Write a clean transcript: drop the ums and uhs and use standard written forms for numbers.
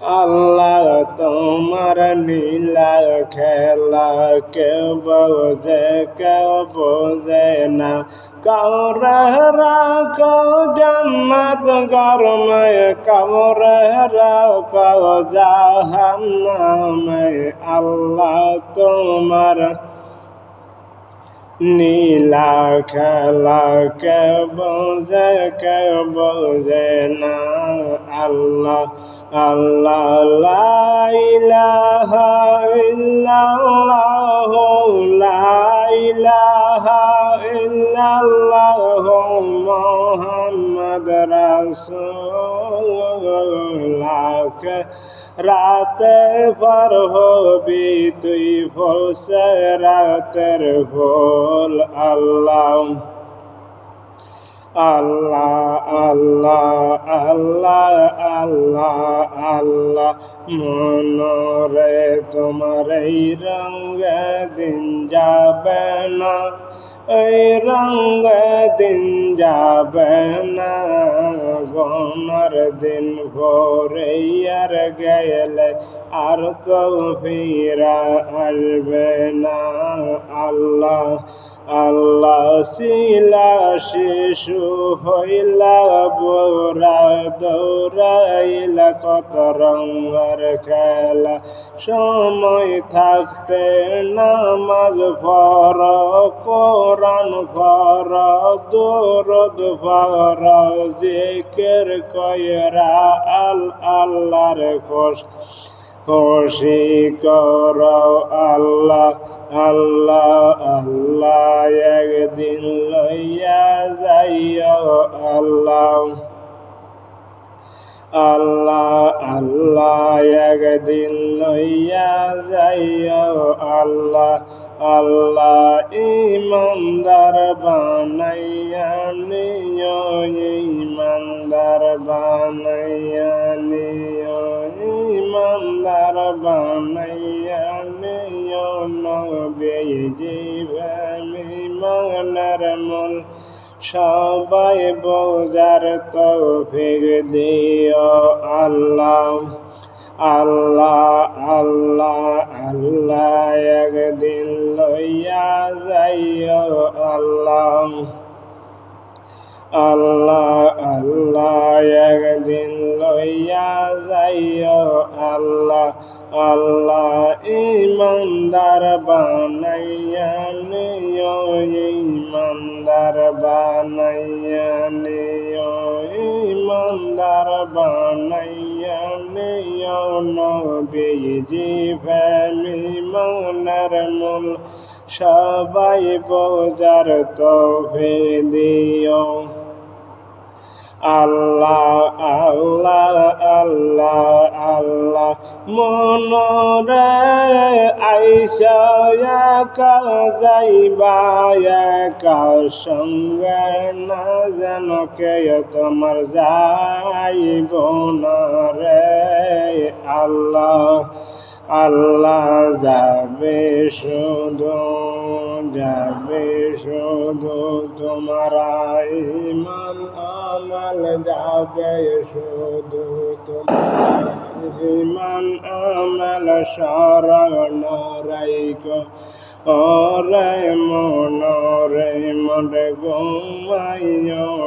আল্লাহ তোমার নীলা খেলা কেউ বোঝে না কাউরে রাখো জান্নাত গরমে কাউরে রাখো জাহান্নামে আল্লাহ তোমার নীলা খেলা কে বোঝে না আল্লাহ আল্লাহ লা ইলাহা ইল্লাল্লাহ লা ইলাহা ইল্লাল্লাহ মুহাম্মদ রাসূলুল্লাহ রাতে পার হবি তুই ফলসে রাতের ফুল আল্লাহ আল্লাহ আল্লাহ আল্লাহ আল্লাহ আল্লাহ মনরে তোমার এই রঙে দিন যাবে না এই রঙে দিন যাবে না গনার দিন ভোরে আর গেলে আর তো ফিরা আসবে না আল্লাহ আল্লাহ শিলা শিশু হইলা বোরা দৌড়াইলা কত রঙের খেলা সময় থাকতে নামাজ পড় কোরআন পড় দরুদ পড় জিকির কইরা আল্লাহর খুশি কর আল্লাহ আল্লাহ আল্লাহ একদিন লইয়া যাইও আল্লাহ আল্লাহ আল্লাহ একদিন লইয়া যাইও আল্লাহ আল্লাহ ইমানদার বানাইয়া নিও ইমানদার বানাইয়া নিও ইমানদার বানাইয়া নিও নবীজি ইমানের মূল সবাই বোঝার তৌফিক দিও আল্লাহ আল্লাহ আল্লাহ আল্লাহ একদিন লইয়া যাইও আল্লাহ আল্লাহ আল্লাহ একদিন লইয়া যাইও আল্লাহ আল্লাহ ইমানদার বানাইয়া নিও ইমানদার বানাইয়া নিও ইমানদার বানাইয়া নিও নবীজি ইমানের মূল সবাই বোঝার তৌফিক দিও আল্লাহ আল্লাহ আল্লাহ আল্লাহ মনরে আইসা একা যাইবা একা সঙ্গে না যেন কে তোমার যাইব না রে আল্লাহ আল্লাহ যাবে শুধু তোমার ঈমান আমল যাবে শুধু তোমার ঈমান আমল শরণ রাইখো ওরে মন ঘুমাইও